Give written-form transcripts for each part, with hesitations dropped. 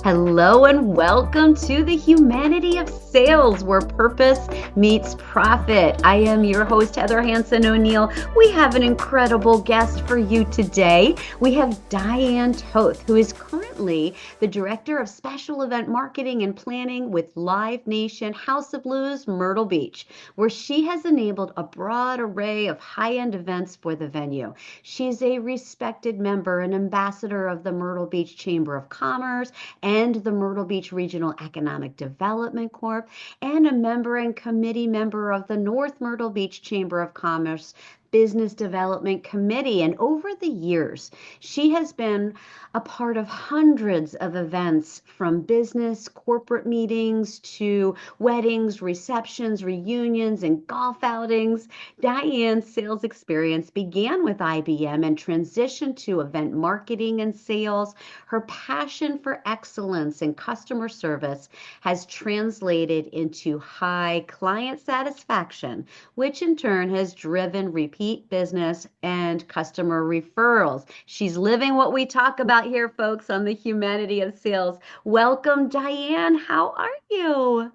Hello and welcome to the Humanity of Sales, where purpose meets profit. I am your host, Heather Hansen O'Neill. We have an incredible guest for you today. We have Diane Toth, who is currently the Director of Special Event Marketing and Planning with Live Nation House of Blues, Myrtle Beach, where she has enabled a broad array of high-end events for the venue. She's a respected member and ambassador of the Myrtle Beach Chamber of Commerce and the Myrtle Beach Regional Economic Development Corp, and a member and committee member of the North Myrtle Beach Chamber of Commerce Business Development Committee. And over the years, she has been a part of hundreds of events, from business, corporate meetings to weddings, receptions, reunions, and golf outings. Diane's sales experience began with IBM and transitioned to event marketing and sales. Her passion for excellence and customer service has translated into high client satisfaction, which in turn has driven repeat business and customer referrals. She's living what we talk about here, folks, on the Humanity of Sales. Welcome, Diane. How are you?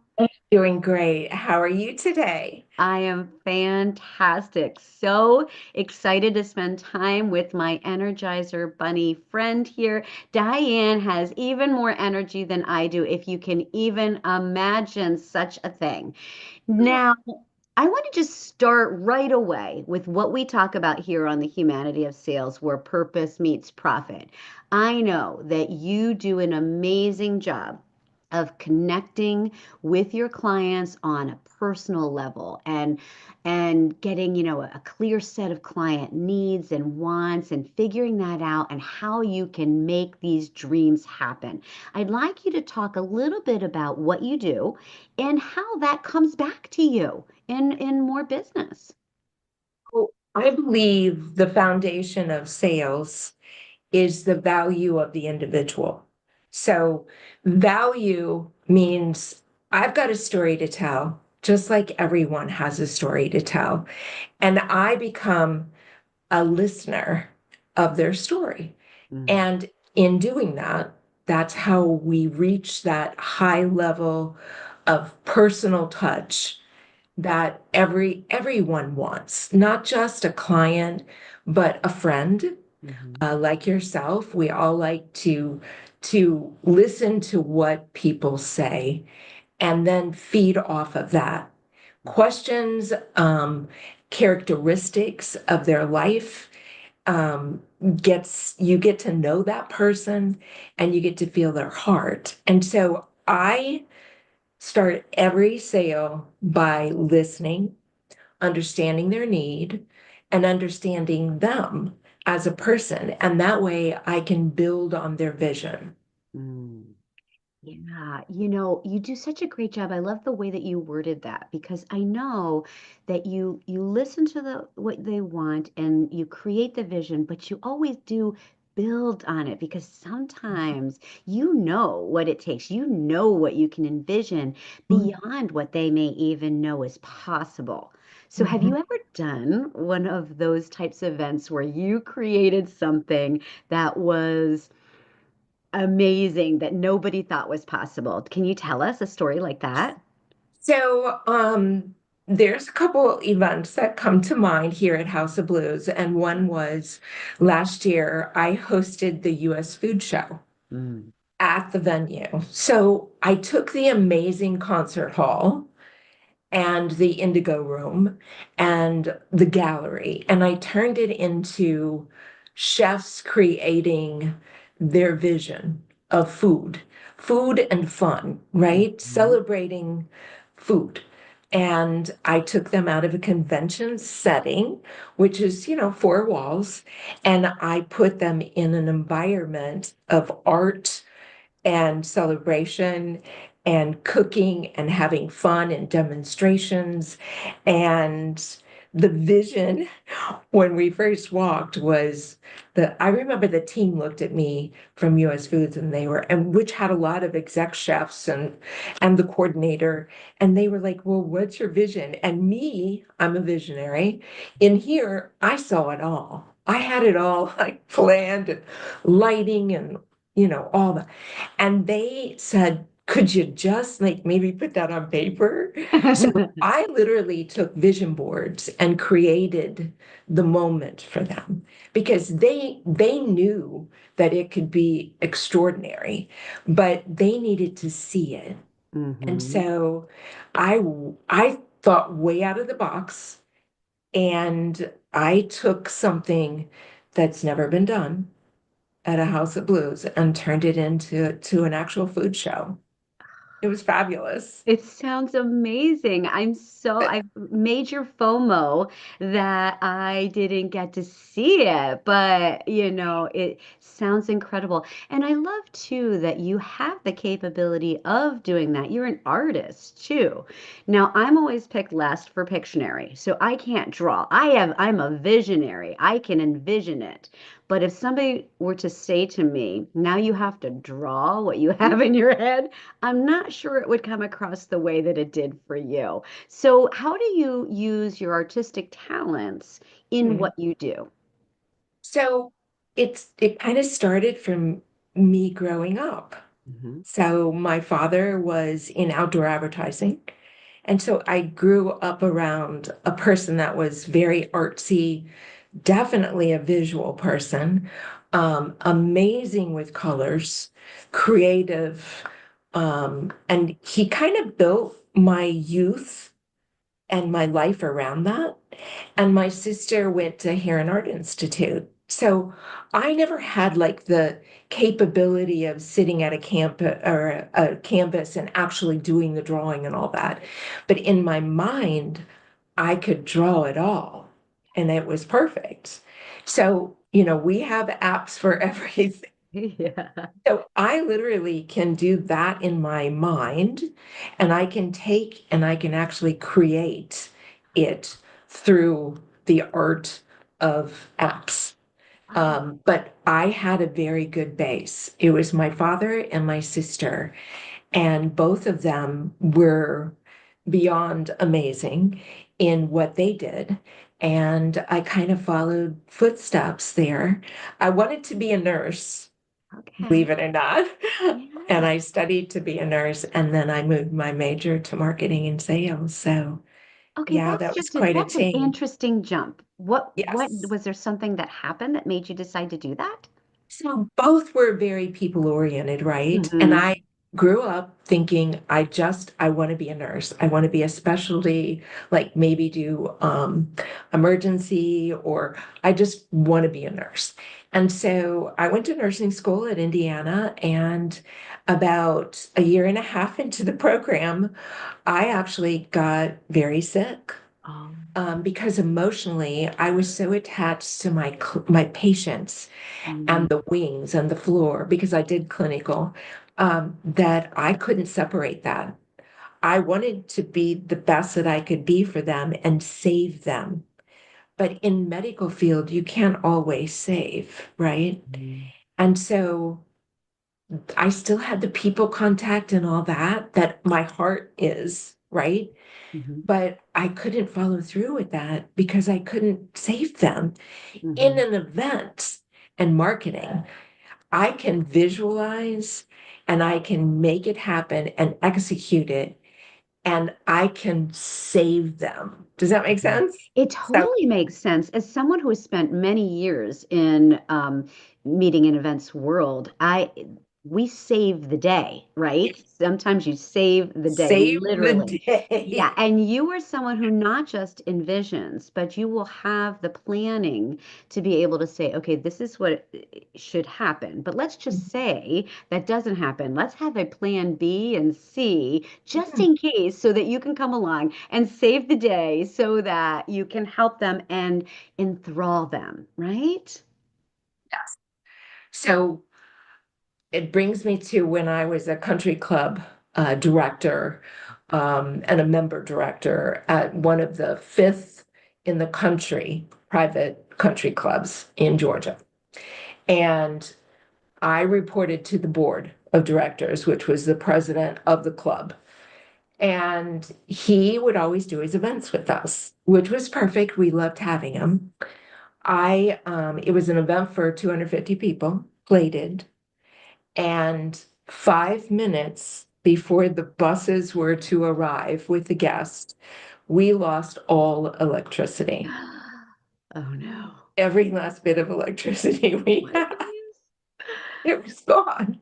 Doing great. How are you today? I am fantastic. So excited to spend time with my Energizer Bunny friend here. Diane has even more energy than I do, if you can even imagine such a thing. Now, I want to just start right away with what we talk about here on the Humanity of Sales, where purpose meets profit. I know that you do an amazing job of connecting with your clients on a personal level and getting, a clear set of client needs and wants and figuring that out and how you can make these dreams happen. I'd like you to talk a little bit about what you do and how that comes back to you in more business. Well, I believe the foundation of sales is the value of the individual. So, value means I've got a story to tell, just like everyone has a story to tell. And I become a listener of their story. Mm. And in doing that, that's how we reach that high level of personal touch that everyone wants, not just a client, but a friend Mhm. like yourself. We all like to listen to what people say and then feed off of that. Questions, characteristics of their life, um, gets you get to know that person and you get to feel their heart. And so I start every sale by listening, understanding their need, and understanding them as a person. And that way I can build on their vision. Mm. Yeah, you do such a great job. I love the way that you worded that, because I know that you listen to the what they want and you create the vision, but you always do build on it, because sometimes you know what it takes. You know what you can envision beyond what they may even know is possible. So have you Mhm. ever done one of those types of events where you created something that was amazing that nobody thought was possible? Can you tell us a story like that? So, there's a couple events that come to mind here at House of Blues, and one was last year I hosted the US Food Show Mm. at the venue. So I took the amazing concert hall and the Indigo Room and the gallery, and I turned it into chefs creating their vision of food and fun, right? Mhm. Celebrating food. And I took them out of a convention setting, which is, four walls, and I put them in an environment of art and celebration and cooking and having fun and demonstrations. And the vision when we first walked was that I remember the team looked at me from US Foods and which had a lot of exec chefs and the coordinator, and they were like, well, what's your vision? And me, I'm a visionary. In here, I saw it all. I had it all like planned and lighting and all that. And they said, could you just like maybe put that on paper? So I literally took vision boards and created the moment for them because they knew that it could be extraordinary, but they needed to see it. And Hmm. so I I thought way out of the box and I took something that's never been done at a House of Blues and turned it into an actual food show. It was fabulous. It sounds amazing. I've major FOMO that I didn't get to see it, but it sounds incredible. And I love too that you have the capability of doing that. You're an artist too. Now, I'm always picked last for Pictionary, so I can't draw. I'm a visionary. I can envision it. But if somebody were to say to me, now you have to draw what you have in your head, I'm not sure it would come across the way that it did for you. So, how do you use your artistic talents in Mhm. what you do? So it kind of started from me growing up. Hmm. So my father was in outdoor advertising. And so I grew up around a person that was very artsy, definitely a visual person, amazing with colors, creative. And he kind of built my youth and my life around that. And my sister went to Hair and Art Institute. So I never had like the capability of sitting at a camp or a canvas and actually doing the drawing and all that. But in my mind, I could draw it all and it was perfect. So, we have apps for everything. Yeah. So I literally can do that in my mind, and I can take and I can actually create it through the art of apps. Wow. But I had a very good base. It was my father and my sister, and both of them were beyond amazing in what they did. And I kind of followed footsteps there. I wanted to be a nurse, Okay. believe it or not. And Yeah. I studied to be a nurse, and then I moved my major to marketing and sales. So, Okay, yeah, that was quite a that's an change. interesting jump. What Yes. was there something that happened that made you decide to do that? So both were very people oriented, right? And Hmm. I grew up thinking I want to be a nurse. I want to be a specialty, like maybe do emergency, or I just want to be a nurse. And so I went to nursing school at Indiana, and about a year and a half into the program, I actually got very sick. Oh. Because emotionally, I was so attached to my patients Mm. and the wings and the floor because I did clinical, that I couldn't separate that. I wanted to be the best that I could be for them and save them. But in medical field, you can't always save, right? Mm. And so I still had the people contact and all that, that my heart is, right? Hmm. But I couldn't follow through with that because I couldn't save them in Hmm. an event and marketing. I can visualize and I can make it happen and execute it and I can save them. Does that make Mhm. sense? It So totally makes sense. As someone who has spent many years in meeting and events world, I we save the day, right? Sometimes you save the day, save the literally. Yeah, day. and you are someone who not just envisions, but you will have the planning to be able to say, okay, this is what should happen. But let's just say that doesn't happen. Let's have a plan B and C just in case so that you can come along and save the day so that you can help them and enthrall them, right? Yes. So it brings me to when I was a country club director, and a member director at one of the fifth in the country private country clubs in Georgia. And I reported to the board of directors, which was the president of the club. And he would always do his events with us, which was perfect. We loved having him. It was an event for 250 people, plated. And 5 minutes before the buses were to arrive with the guests, we lost all electricity. Oh no. Every last bit of electricity we What had, is? it was gone.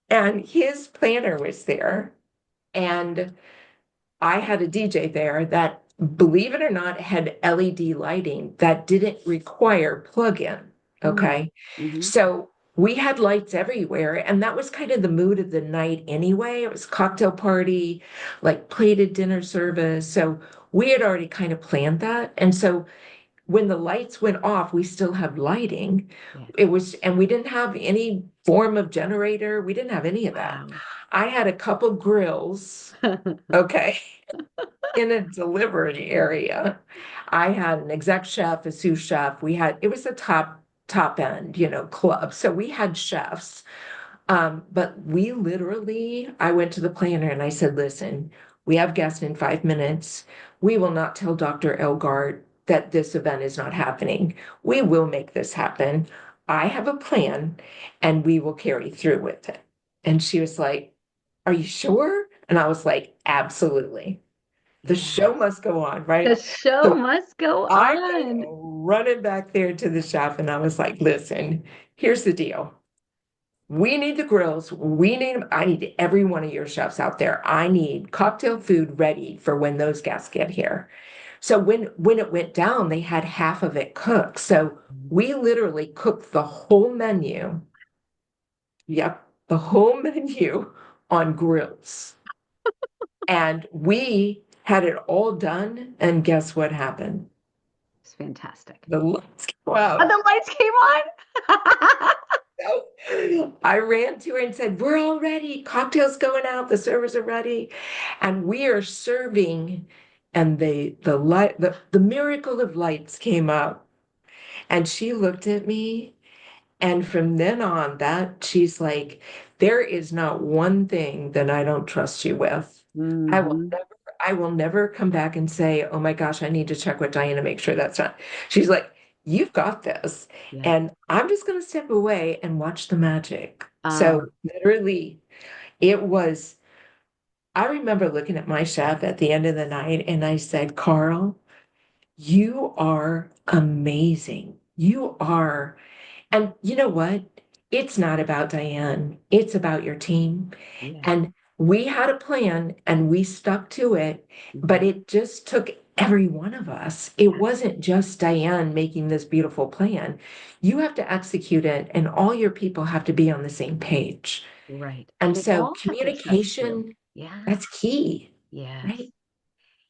And his planner was there. And I had a DJ there that, believe it or not, had LED lighting that didn't require plug-in. Mm. Okay. Hmm. So we had lights everywhere, and that was kind of the mood of the night anyway. It was cocktail party, like plated dinner service. So we had already kind of planned that. And so when the lights went off, we still had lighting. Yeah. It was, and we didn't have any form of generator. We didn't have any of that. Wow. I had a couple grills, okay, in a delivery area. I had an exec chef, a sous chef. It was a top end, club. So we had chefs. But I went to the planner and I said, listen, we have guests in 5 minutes. We will not tell Dr. Elgart that this event is not happening. We will make this happen. I have a plan and we will carry through with it. And she was like, are you sure? And I was like, absolutely. The show Yes. must go on, The right? show So must go I on. go running back there to the shop and I was like, listen, here's the deal. We need the grills. I need every one of your chefs out there. I need cocktail food ready for when those guests get here. So when it went down, they had half of it cooked. So we literally cooked the whole menu. Yep, the whole menu on grills. And we had it all done. And guess what happened? It's fantastic. The lights go Oh, out. the lights came on. So I ran to her and said, we're all ready. Cocktails going out. The servers are ready. And we are serving. And the miracle of lights came up. And she looked at me. And from then on, that she's like, there is not one thing that I don't trust you with. I will Hmm. never, I will never come back and say, oh my gosh, I need to check with Diane to make sure that's not. She's like, you've got this. Yeah. And I'm just going to step away and watch the magic. Um, So literally, it was, I remember looking at my chef at the end of the night and I said, Carl, you are amazing. You are. And you know what? It's not about Diane. It's about your team. yeah. And we had a plan and we stuck to it, but Hmm. it just took every one of us. It wasn't just Diane making this beautiful plan. You have to execute it, and all your people have to be on the same page. Right. And They so all have to trust you. communication, Yeah. that's key, Yes. right?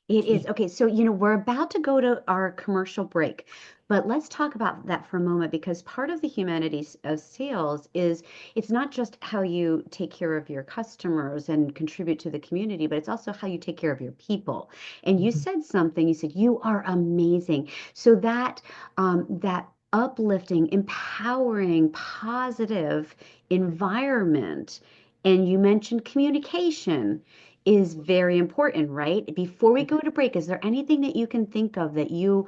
It is. Key. Okay, so we're about to go to our commercial break, but let's talk about that for a moment because part of the humanities of sales is it's not just how you take care of your customers and contribute to the community, but it's also how you take care of your people. And you said something, you said you are amazing. So that uplifting, empowering, positive environment, and you mentioned communication is very important, right? Before we go to break, is there anything that you can think of that you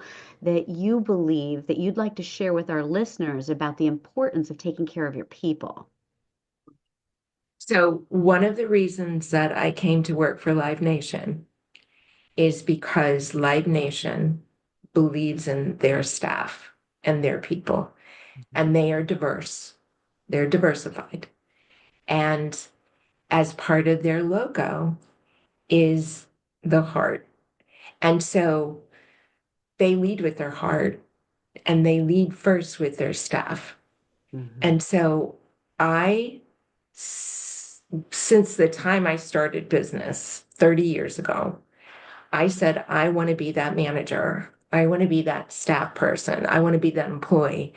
believe that you'd like to share with our listeners about the importance of taking care of your people? So one of the reasons that I came to work for Live Nation is because Live Nation believes in their staff and their people, and they are diverse. They're diversified. And as part of their logo is the heart. And so they lead with their heart and they lead first with their staff. Hmm. And so I, since the time I started business 30 years ago, I said, I want to be that manager. I want to be that staff person. I want to be that employee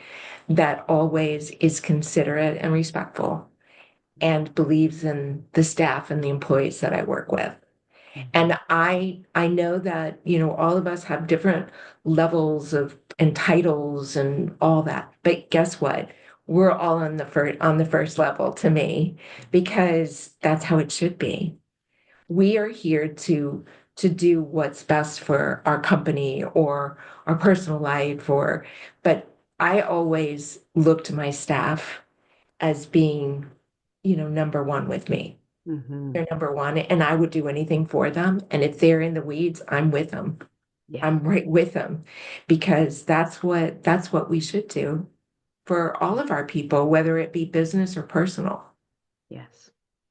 that always is considerate and respectful and believes in the staff and the employees that I work with. Hmm. And I know that, all of us have different levels of and titles and all that. But guess what? We're all on the first level to me because that's how it should be. We are here to do what's best for our company or our personal life but I always look to my staff as being number one with me. Hmm. They're number one, and I would do anything for them. And if they're in the weeds, I'm with them. Yeah. I'm right with them because that's what we should do for all of our people, whether it be business or personal. Yes.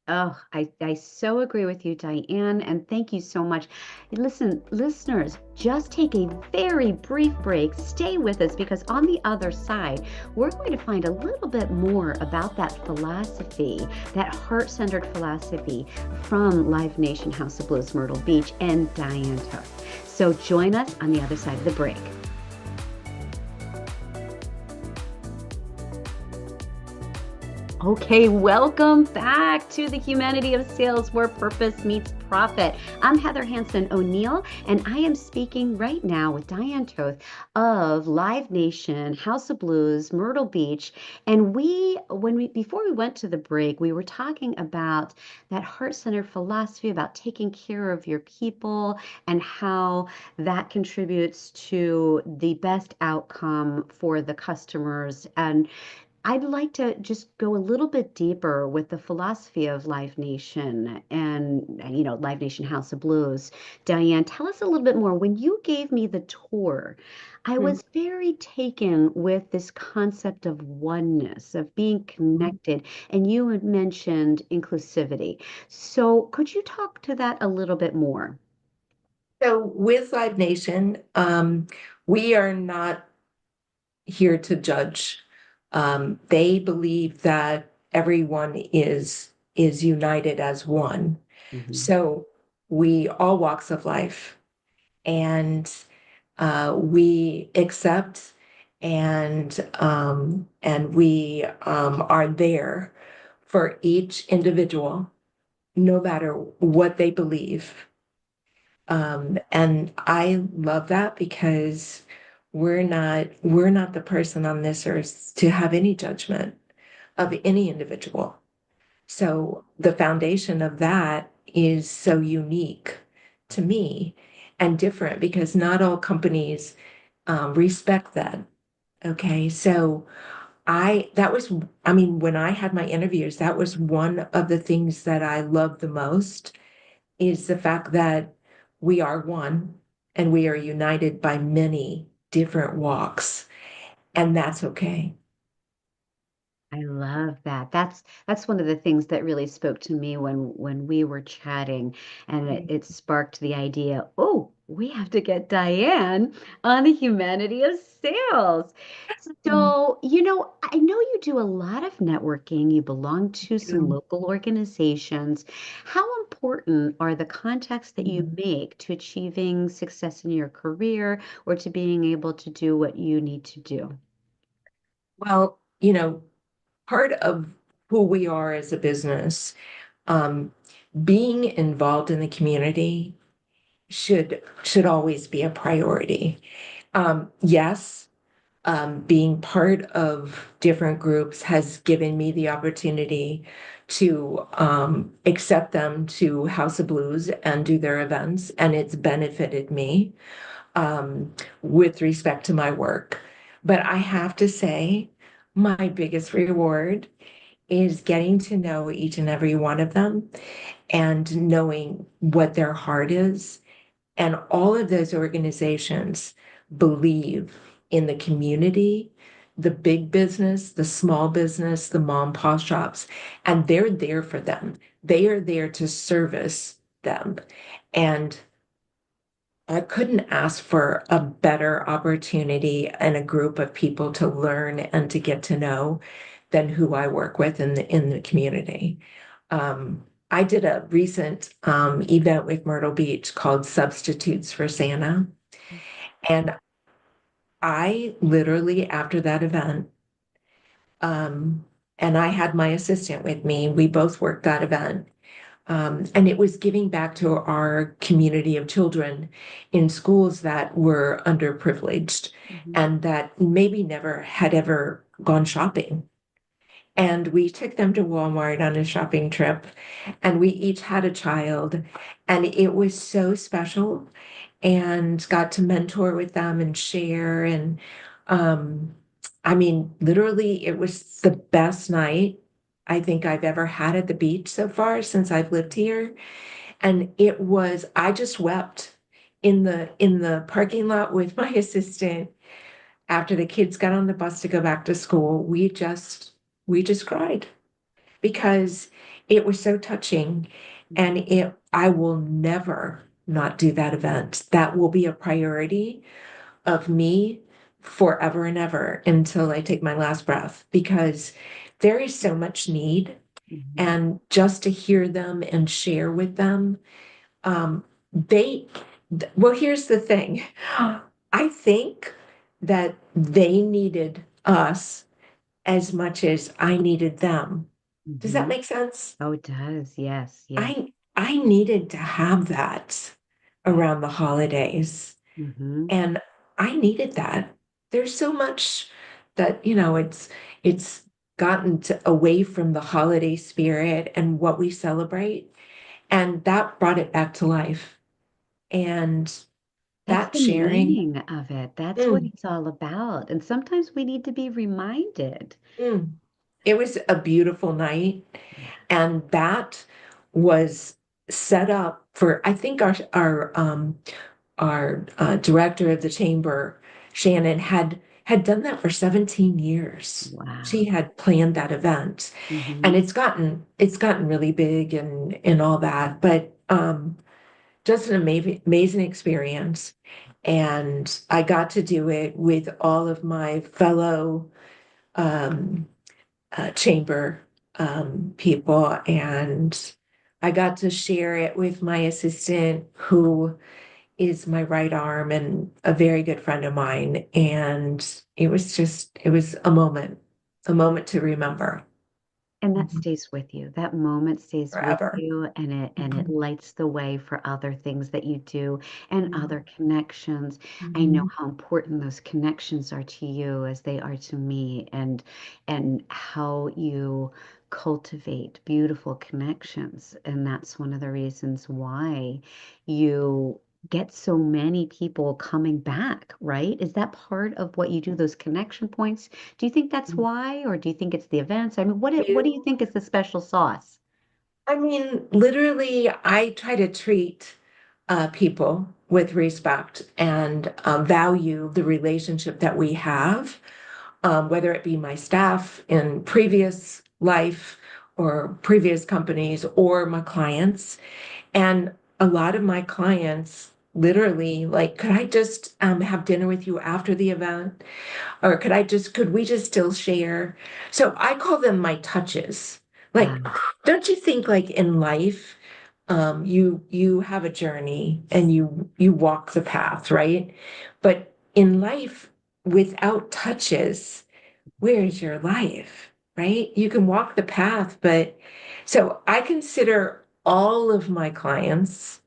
Oh, I so agree with you, Diane, and thank you so much. Listen, listeners, just take a very brief break. Stay with us because on the other side, we're going to find a little bit more about that philosophy, that heart-centered philosophy from Live Nation House of Blues Myrtle Beach and Diane Toth. So join us on the other side of the break. Okay, welcome back to the Humanity of Sales, where purpose meets profit. I'm Heather Hansen O'Neill, and I am speaking right now with Diane Toth of Live Nation, House of Blues, Myrtle Beach. And before we went to the break, we were talking about that heart-centered philosophy about taking care of your people and how that contributes to the best outcome for the customers. And I'd like to just go a little bit deeper with the philosophy of Live Nation and Live Nation House of Blues. Diane, tell us a little bit more. When you gave me the tour, I was very taken with this concept of oneness, of being Mhm. connected, and you had mentioned inclusivity. So could you talk to that a little bit more? So with Live Nation, we are not here to judge. They believe that everyone is united as one. Mhm. So we all walks of life, and we accept and we are there for each individual, no matter what they believe. And I love that because we're not the person on this earth to have any judgment of any individual. So the foundation of that is so unique to me and different because not all companies respect that. Okay, so I mean, when I had my interviews, that was one of the things that I loved the most is the fact that we are one and we are united by many different walks, and that's okay. I love that. That's one of the things that really spoke to me when we were chatting, and it sparked the idea, oh, we have to get Diane on the humanity of sales. Mm. So, I know you do a lot of networking. You belong to some local organizations. How important are the contacts that you make to achieving success in your career or to being able to do what you need to do? Well, part of who we are as a business, um, being involved in the community should always be a priority. Yes, being part of different groups has given me the opportunity to accept them to House of Blues and do their events, and it's benefited me with respect to my work. But I have to say, my biggest reward is getting to know each and every one of them and knowing what their heart is. And all of those organizations believe in the community, the big business, the small business, the mom pop shops, and they're there for them. They are there to service them. And I couldn't ask for a better opportunity and a group of people to learn and to get to know than who I work with in the community. I did a recent event with Myrtle Beach called Substitutes for Santa. And I literally, after that event, um, and I had my assistant with me, we both worked that event. And it was giving back to our community of children in schools that were underprivileged Mhm. and that maybe never had ever gone shopping. And we took them to Walmart on a shopping trip, and we each had a child. And it was so special and got to mentor with them and share. And I mean, literally, it was the best night. I think I've ever had at the beach so far since I've lived here. And I just wept in the parking lot with my assistant after the kids got on the bus to go back to school. We just cried because it was so touching. And I will never not do that event. That will be a priority of me forever and ever until I take my last breath, because there is so much need. Mhm. And just to hear them and share with them, um, they, well, here's the thing. I think that they needed us as much as I needed them. Does that Mhm. make sense? Oh, it does. Yes, yes. I needed to have that Yeah. around the holidays. Hmm. And I needed that. There's so much that, it's gotten away from the holiday spirit and what we celebrate. And that brought it back to life. And That's that the sharing, meaning of it. That's what mm, it's all about. And sometimes we need to be reminded. mm, it was a beautiful night. Yeah. And that was set up for, I think our director of the chamber, Shannon, had done that for 17 years. She Wow. had planned that event, and Hmm. it's gotten really big and all that, but just an amazing experience. And I got to do it with all of my fellow um, chamber people, and I got to share it with my assistant, who is my right arm and a very good friend of mine. And it was a moment to remember. And that Mhm. stays with you. That moment stays with Forever. you, and it Mhm. lights the way for other things that you do and other connections. I know Mhm. how important those connections are to you as they are to me, and how you cultivate beautiful connections. And that's one of the reasons why you get so many people coming back, right? Is that part of what you do, those connection points? Do you think that's Mhm. why, or do you think it's the events? I mean, what do you You, think is the special sauce? I mean, literally, I try to treat people with respect and value the relationship that we have, whether it be my staff in previous life or previous companies or my clients. And a lot of my clients literally like, could I just have dinner with you after the event? Or could we just still share? So I call them my touches. Like, Um, don't you think like in life, you have a journey and you walk the path, right? But in life, without touches, where's your life, right? You can walk the path, but so I consider all of my clients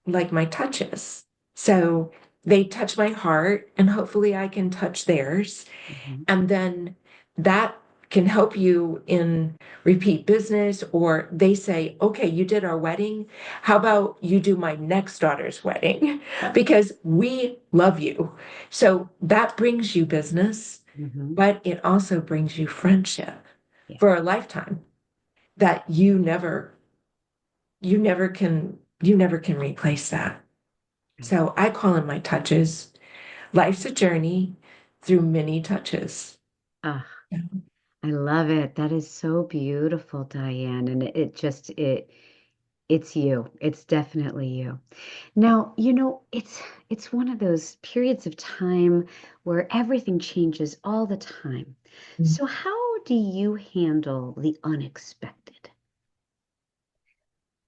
like my touches. So they touch my heart, and hopefully I can touch theirs. mhm. And then that can help you in repeat business, or they say, okay, you did our wedding. How about you do my next daughter's wedding? Because we love you. So that brings you business, Mhm. but it also brings you friendship Yeah. for a lifetime that you never can replace that. Right. So I call them my touches. Life's a journey through many touches. Ah, I love it. That is so beautiful, Diane. And it's you. It's definitely you. Now, it's one of those periods of time where everything changes all the time. So how do you handle the unexpected?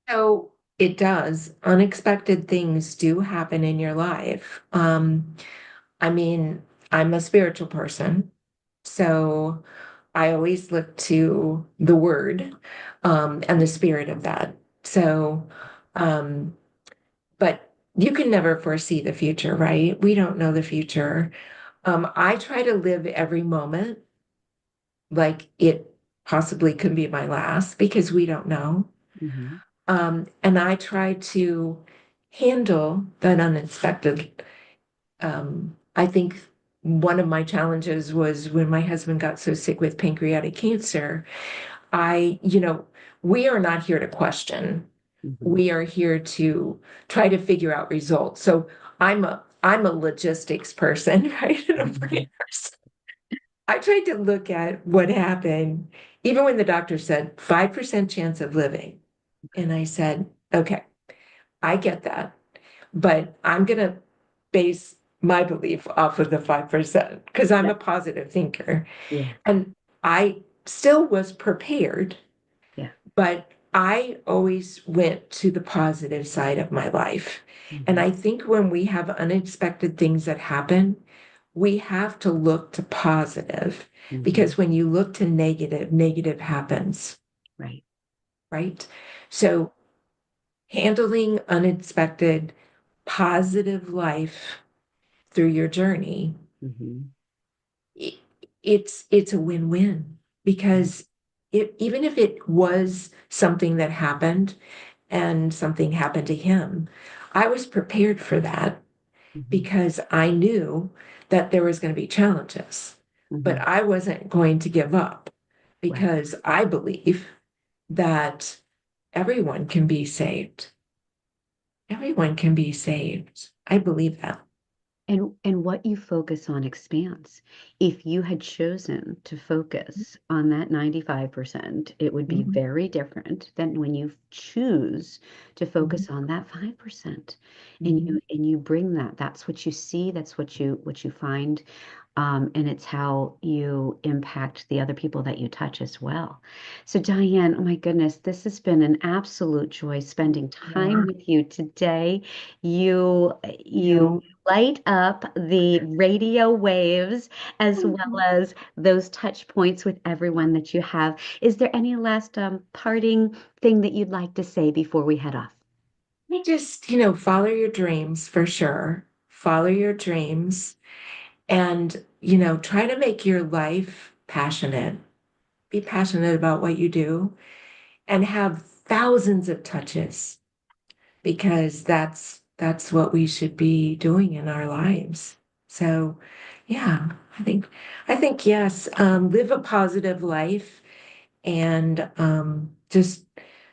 So it does. Unexpected things do happen in your life. I mean, I'm a spiritual person, so I always look to the word, and the spirit of that. So, um, but you can never foresee the future, right? We don't know the future. I try to live every moment like it possibly could be my last, because we don't know. Hmm. And I try to handle that unexpected. I think one of my challenges was when my husband got so sick with pancreatic cancer. we are not here to question. Mhm. We are here to try to figure out results. So I'm a logistics person, right? And a brain person. I tried to look at what happened, even when the doctor said 5% chance of living. And I said, okay, I get that, but I'm going to base my belief off of the 5% because I'm Yeah. a positive thinker. Yeah. And I still was prepared, Yeah. but I always went to the positive side of my life. And Mhm. I think when we have unexpected things that happen, we have to look to positive Mhm. because when you look to negative, negative happens, Right. right? So handling unexpected, positive life through your journey, Mhm. i- it's a win-win Right. because even if it was something that happened and something happened to him, I was prepared for that Mhm. because I knew that there was going to be challenges, but Mhm. I wasn't going to give up Right. because I believe that everyone can be saved. Everyone can be saved. I believe that. And what you focus on expands. If you had chosen to focus on that 95%, it would be Mhm, very different than when you choose to mhm, focus on that 5%. And mhm. you bring that. That's what you see, that's what you find. And it's how you impact the other people that you touch as well. So, Diane, oh my goodness, this has been an absolute joy spending time Yeah. with you today. You You. light up the radio waves as well as those touch points with everyone that you have. Is there any last parting thing that you'd like to say before we head off? I just, follow your dreams for sure. Follow your dreams and, try to make your life passionate. Be passionate about what you do and have thousands of touches because that's what we should be doing in our lives. So, yeah, I think yes, live a positive life and just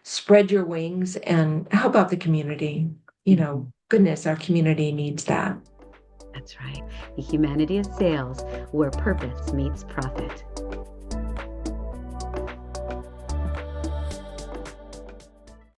spread your wings and help out the community. Mhm. Goodness, our community needs that. That's right. The humanity of sales, where purpose meets profit.